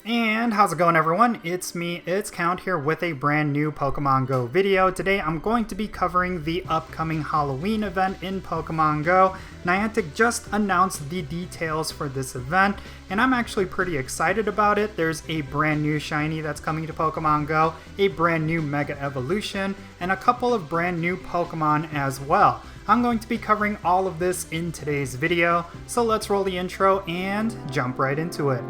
And how's it going, everyone? It's me, it's Count here with a brand new Pokemon Go video. Today I'm going to be covering the upcoming Halloween event in Pokemon Go. Niantic just announced the details for this event, and I'm actually pretty excited about it. There's a brand new shiny that's coming to Pokemon Go, a brand new Mega Evolution, and a couple of brand new Pokemon as well. I'm going to be covering all of this in today's video, so let's roll the intro and jump right into it.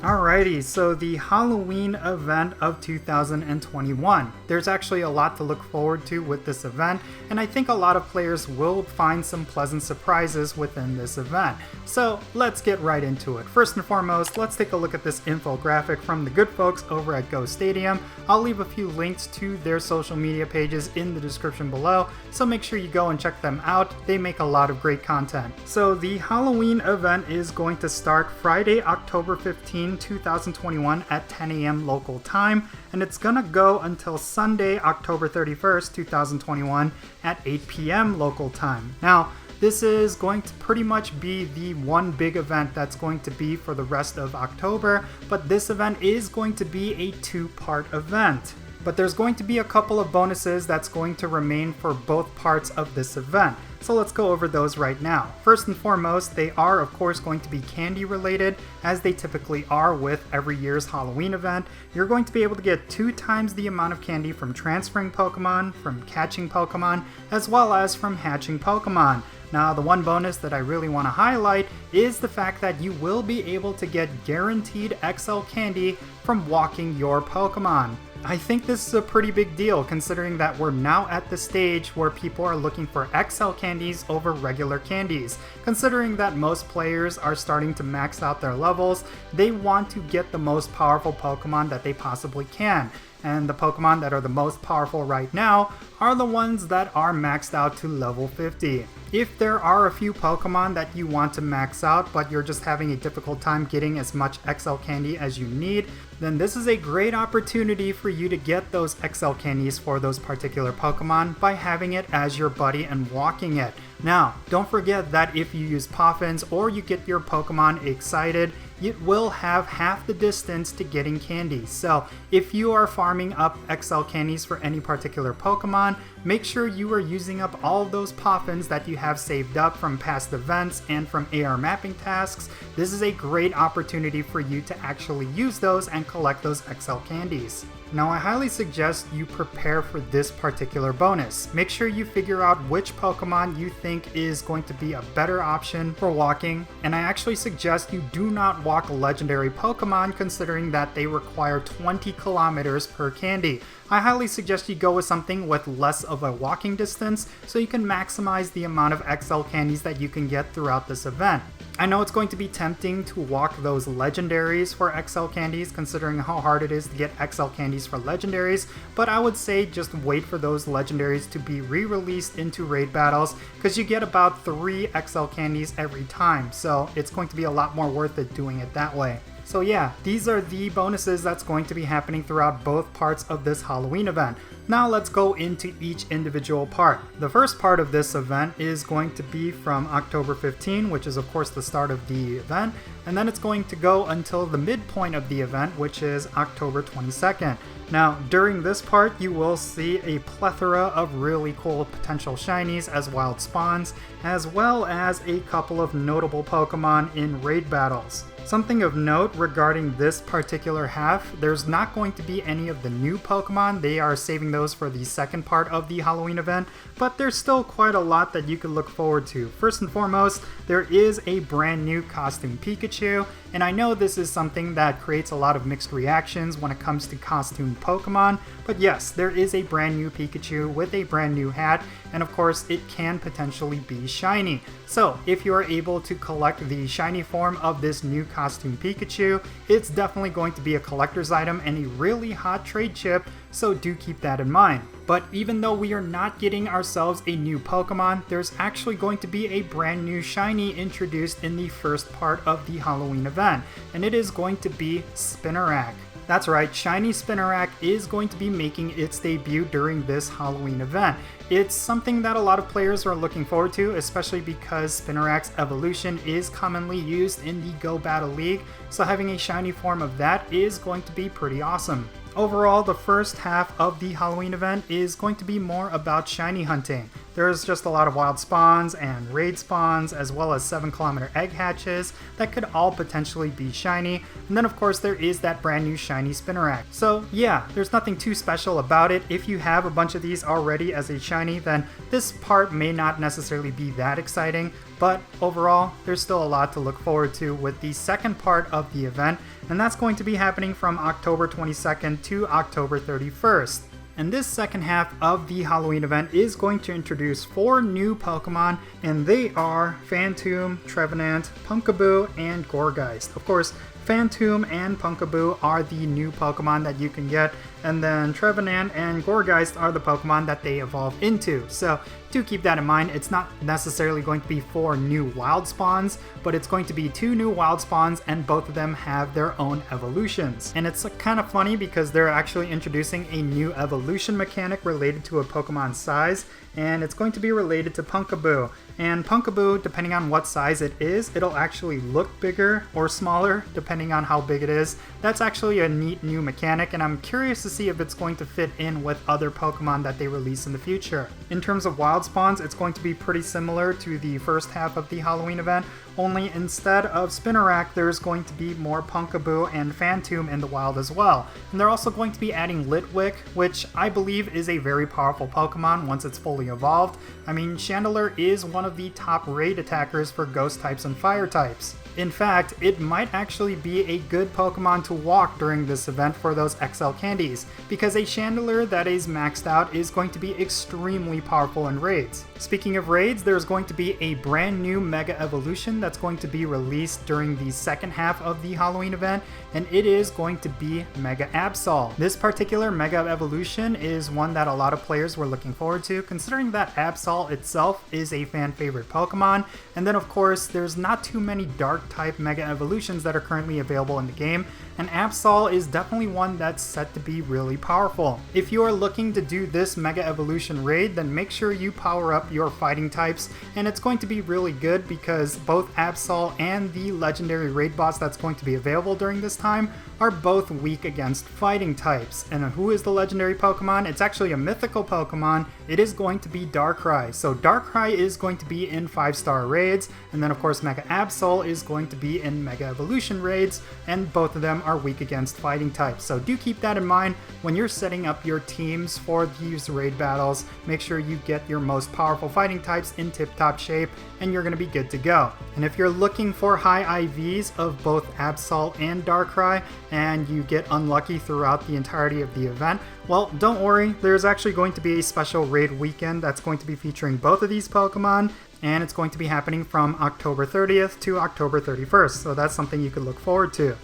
Alrighty, so the Halloween event of 2021. There's actually a lot to look forward to with this event, and I think a lot of players will find some pleasant surprises within this event. So let's get right into it. First and foremost, let's take a look at this infographic from the good folks over at Go Stadium. I'll leave a few links to their social media pages in the description below, so make sure you go and check them out. They make a lot of great content. So the Halloween event is going to start Friday, October 15, 2021 at 10 a.m. local time, and it's gonna go until Sunday, October 31st, 2021 at 8 p.m. local time. Now, this is going to pretty much be the one big event that's going to be for the rest of October, but this event is going to be a two-part event. But there's going to be a couple of bonuses that's going to remain for both parts of this event. So let's go over those right now. First and foremost, they are of course going to be candy related, as they typically are with every year's Halloween event. You're going to be able to get 2 times the amount of candy from transferring Pokemon, from catching Pokemon, as well as from hatching Pokemon. Now, the one bonus that I really want to highlight is the fact that you will be able to get guaranteed XL candy from walking your Pokemon. I think this is a pretty big deal, considering that we're now at the stage where people are looking for XL candies over regular candies. Considering that most players are starting to max out their levels, they want to get the most powerful Pokemon that they possibly can. And the Pokemon that are the most powerful right now are the ones that are maxed out to level 50. If there are a few Pokemon that you want to max out, but you're just having a difficult time getting as much XL candy as you need, then this is a great opportunity for you to get those XL candies for those particular Pokemon by having it as your buddy and walking it. Now, don't forget that if you use Poffins or you get your Pokemon excited, it will have half the distance to getting candy. So if you are farming up XL candies for any particular Pokemon, make sure you are using up all of those Poffins that you have saved up from past events and from AR mapping tasks. This is a great opportunity for you to actually use those and collect those XL candies. Now, I highly suggest you prepare for this particular bonus. Make sure you figure out which Pokemon you think is going to be a better option for walking, and I actually suggest you do not walk legendary Pokemon, considering that they require 20 kilometers per candy. I highly suggest you go with something with less of a walking distance so you can maximize the amount of XL candies that you can get throughout this event. I know it's going to be tempting to walk those legendaries for XL candies, considering how hard it is to get XL candies for legendaries, but I would say just wait for those legendaries to be re-released into raid battles, because you get about 3 XL candies every time, so it's going to be a lot more worth it doing it that way. So yeah, these are the bonuses that's going to be happening throughout both parts of this Halloween event. Now let's go into each individual part. The first part of this event is going to be from October 15, which is of course the start of the event, and then it's going to go until the midpoint of the event, which is October 22nd. Now, during this part, you will see a plethora of really cool potential shinies as wild spawns, as well as a couple of notable Pokemon in raid battles. Something of note regarding this particular half, there's not going to be any of the new Pokemon. They are saving those for the second part of the Halloween event, but there's still quite a lot that you can look forward to. First and foremost, there is a brand new costume Pikachu, and I know this is something that creates a lot of mixed reactions when it comes to costume Pokemon, but yes, there is a brand new Pikachu with a brand new hat, and of course it can potentially be shiny. So if you are able to collect the shiny form of this new costume Pikachu, it's definitely going to be a collector's item and a really hot trade chip, so do keep that in mind. But even though we are not getting ourselves a new Pokemon, there's actually going to be a brand new shiny introduced in the first part of the Halloween event, and it is going to be SPINARAK. That's right, Shiny SPINARAK is going to be making its debut during this Halloween event. It's something that a lot of players are looking forward to, especially because SPINARAK's evolution is commonly used in the Go Battle League, so having a shiny form of that is going to be pretty awesome. Overall, the first half of the Halloween event is going to be more about shiny hunting. There's just a lot of wild spawns and raid spawns, as well as 7-kilometer egg hatches that could all potentially be shiny. And then of course there is that brand new shiny SPINARAK. So yeah, there's nothing too special about it. If you have a bunch of these already as a shiny, then this part may not necessarily be that exciting. But overall, there's still a lot to look forward to with the second part of the event, and that's going to be happening from October 22nd to October 31st. And this second half of the Halloween event is going to introduce 4 new Pokemon, and they are Phantom, Trevenant, Pumpkaboo, and Gourgeist. Of course, Phantom and Pumpkaboo are the new Pokemon that you can get, and then Trevenant and Gourgeist are the Pokemon that they evolve into. So do keep that in mind. It's not necessarily going to be 4 new wild spawns, but it's going to be 2 new wild spawns, and both of them have their own evolutions. And it's kind of funny because they're actually introducing a new evolution mechanic related to a Pokemon's size, and it's going to be related to Pumpkaboo. And Pumpkaboo, depending on what size it is, it'll actually look bigger or smaller depending on how big it is. That's actually a neat new mechanic, and I'm curious to see if it's going to fit in with other Pokemon that they release in the future. In terms of wild spawns, it's going to be pretty similar to the first half of the Halloween event, only instead of SPINARAK, there's going to be more Pumpkaboo and Phantom in the wild as well. And they're also going to be adding Litwick, which I believe is a very powerful Pokemon once it's fully evolved. I mean, Chandelure is one of the top raid attackers for ghost types and fire types. In fact, it might actually be a good Pokemon to walk during this event for those XL candies, because a Chandelure that is maxed out is going to be extremely powerful in raids. Speaking of raids, there's going to be a brand new Mega Evolution that's going to be released during the second half of the Halloween event, and it is going to be Mega Absol. This particular Mega Evolution is one that a lot of players were looking forward to, considering that Absol itself is a fan favorite Pokemon, and then of course there's not too many Dark type Mega Evolutions that are currently available in the game, and Absol is definitely one that's set to be really powerful. If you are looking to do this Mega Evolution raid, then make sure you power up your fighting types, and it's going to be really good because both Absol and the legendary raid boss that's going to be available during this time are both weak against fighting types. And who is the legendary Pokemon? It's actually a mythical Pokemon. It is going to be Darkrai. So Darkrai is going to be in 5-star raids, and then of course Mega Absol is going to be in Mega Evolution raids, and both of them are weak against fighting types. So do keep that in mind when you're setting up your teams for these raid battles. Make sure you get your most powerful fighting types in tip-top shape, and you're going to be good to go. And if you're looking for high IVs of both Absol and Darkrai, and you get unlucky throughout the entirety of the event, well, don't worry, there's actually going to be a special raid weekend that's going to be featuring both of these Pokemon, and it's going to be happening from October 30th to October 31st, so that's something you could look forward to.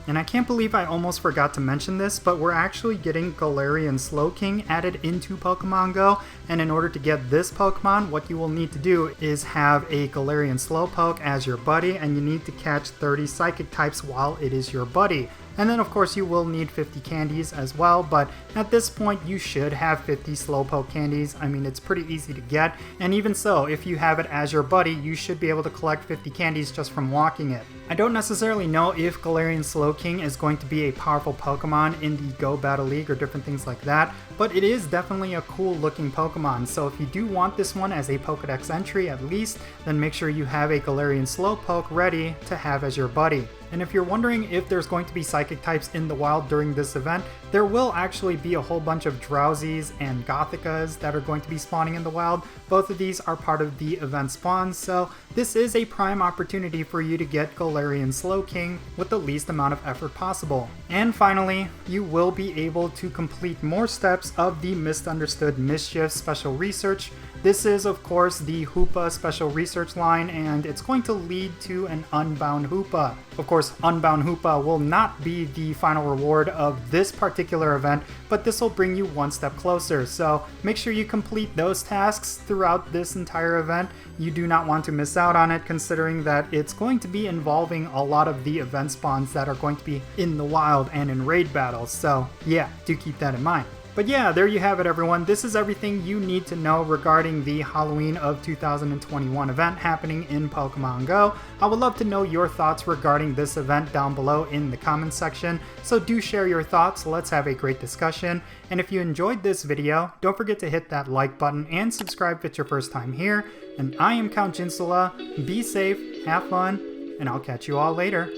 And I can't believe I almost forgot to mention this, but we're actually getting Galarian Slowking added into Pokemon Go, and in order to get this Pokemon, what you will need to do is have a Galarian Slowpoke as your buddy, and you need to catch 30 Psychic types while it is your buddy. And then of course you will need 50 candies as well, but at this point you should have 50 Slowpoke candies. I mean, it's pretty easy to get, and even so, if you have it as your buddy, you should be able to collect 50 candies just from walking it. I don't necessarily know if Galarian Slowking is going to be a powerful Pokemon in the Go Battle League or different things like that, but it is definitely a cool looking Pokemon, so if you do want this one as a Pokedex entry at least, then make sure you have a Galarian Slowpoke ready to have as your buddy. And if you're wondering if there's going to be Psychic types in the wild during this event, there will actually be a whole bunch of Drowsees and Gothicas that are going to be spawning in the wild. Both of these are part of the event spawns, so this is a prime opportunity for you to get Galarian Slowking with the least amount of effort possible. And finally, you will be able to complete more steps of the Misunderstood Mischief special research This is, of course, the Hoopa Special Research line, and it's going to lead to an Unbound Hoopa. Of course, Unbound Hoopa will not be the final reward of this particular event, but this will bring you one step closer, so make sure you complete those tasks throughout this entire event. You do not want to miss out on it, considering that it's going to be involving a lot of the event spawns that are going to be in the wild and in raid battles, so yeah, do keep that in mind. But yeah, there you have it everyone. This is everything you need to know regarding the Halloween of 2021 event happening in Pokemon Go. I would love to know your thoughts regarding this event down below in the comments section, so do share your thoughts, let's have a great discussion. And if you enjoyed this video, don't forget to hit that like button and subscribe if it's your first time here. And I am Count Jinsula, be safe, have fun, and I'll catch you all later.